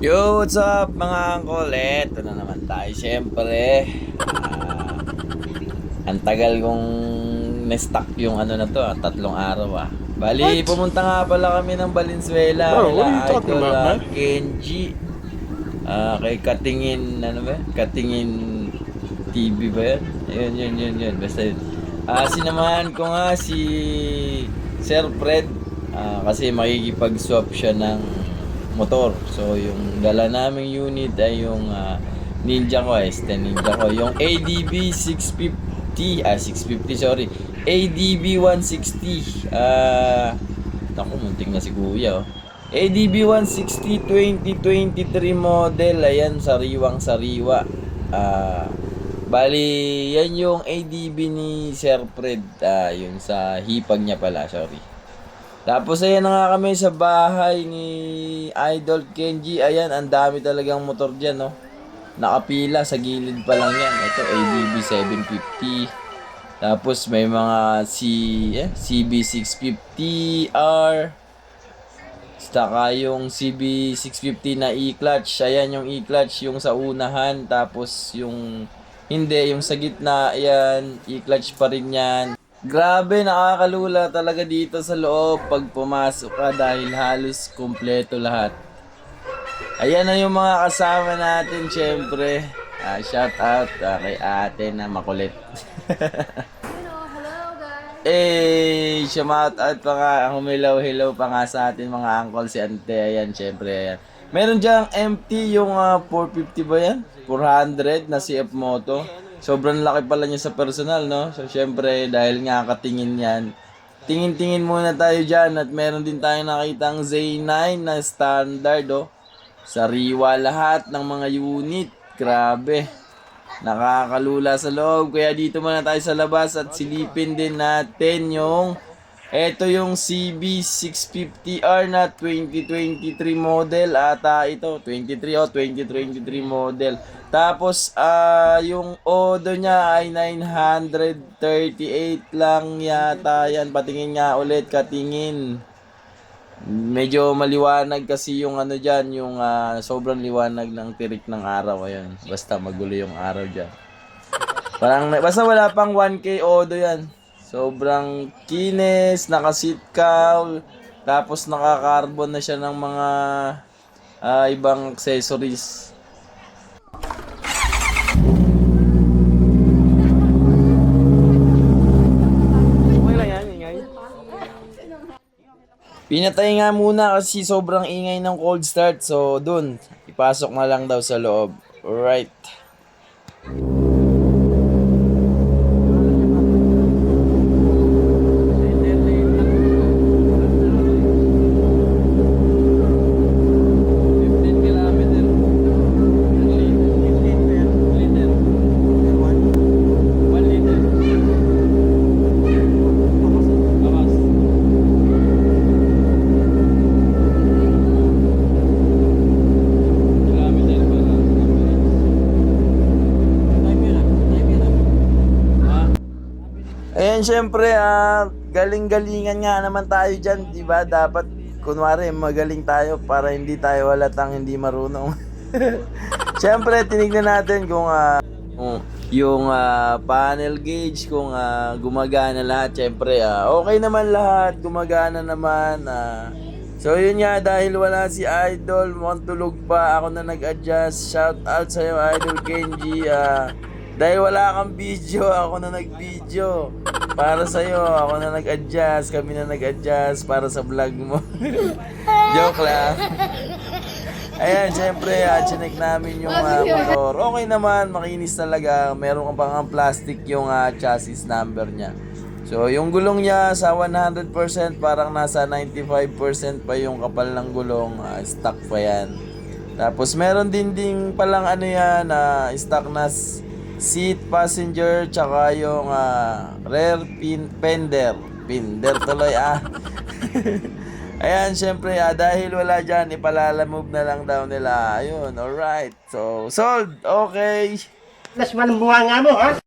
Yo, what's up mga angkol? Eto na naman tayo. Siyempre, ang tagal kong na-stuck yung ano na to, 3 araw Bali, What? pumunta nga pala kami ng Valenzuela Bro, kila what are you talking Idol about, man? Kenji. Kay Katingin, ano ba? Katingin TV ba yun? Yun. Basta yun. Sinamahan ko nga si Sir Fred kasi makikipag-swap siya ng motor. So, yung dala naming unit ay yung Ninja ko, S10 Ninja ko. Yung ADB 650, 650 sorry. ADB 160. Naku, munting na si Kuya ADB 160 2023 model. Ayan, sariwang-sariwa. Bali, yan yung ADB ni Sir Fred. Yung sa hipag niya pala, sorry. Tapos ayan na nga kami sa bahay ni Idol Kenji. Ayan, ang dami talagang motor dyan, no? Nakapila, sa gilid pa lang yan. Ito, ADB 750. Tapos may mga CB650R. Saka yung CB650 na e-clutch. Ayan yung e-clutch, yung sa unahan. Tapos yung hindi, yung sa gitna, ayan, e-clutch pa rin yan. Grabe, nakakalula talaga dito sa loob pag pumasok ka dahil halos kumpleto lahat. Ayan na yung mga kasama natin, syempre. Shout out kay ate na makulit. Hello guys! Shout out pa nga, humilaw-hilaw pa nga sa atin mga uncle si ante. Ayan, syempre, ayan. Meron dyang empty yung 450 ba yan? 400 na CF Moto. Sobrang laki pala niya sa personal, no? So, syempre, dahil nga katingin yan, tingin-tingin muna tayo dyan at meron din tayong nakitang Z9 na standard, oh. Sariwa lahat ng mga unit. Grabe. Nakakalula sa loob. Kaya dito muna tayo sa labas at silipin din natin yung yung CB650R na 2023 model ata ito. 2023 model. Tapos yung order niya ay 938 lang yata yan. Patingin nga ulit, katingin. Medyo maliwanag kasi yung ano dyan, yung sobrang liwanag ng tirik ng araw. Ayan, basta magulo yung araw dyan. Basta wala pang 1K odo yan. Sobrang kinis, naka-seat cowl, tapos naka-carbon na siya ng mga ibang accessories. Pinatay nga muna kasi sobrang ingay ng cold start. So, dun, ipasok na lang daw sa loob. Alright. Ayan, syempre, galing-galingan nga naman tayo dyan, di ba? Dapat, kunwari, magaling tayo para hindi tayo halatang hindi marunong. Syempre, tinignan natin kung yung panel gauge, kung gumagana lahat. Syempre, okay naman lahat, gumagana naman. So, yun nga, dahil wala si Idol, mukhang tulog pa, ako na nag-adjust. Shout out sa'yo, Idol Kenji. Dahil wala kang video, ako na nag-video. Para sa'yo, ako na nag-adjust. Kami na nag-adjust para sa vlog mo. Joke lang. Ayan, syempre, chinek namin yung motor. Okay naman, makinis talaga. Meron ka pang plastic yung chassis number niya. So, yung gulong niya sa 100%, parang nasa 95% pa yung kapal ng gulong. Stock pa yan. Tapos, meron din palang yan, stock na seat passenger, tsaka yung rear fender tuloy Ayan, syempre dahil wala dyan, ipalalamove na lang daw nila. Ayun, alright. So, sold. Okay. Nas man ang bunga nga mo, ha?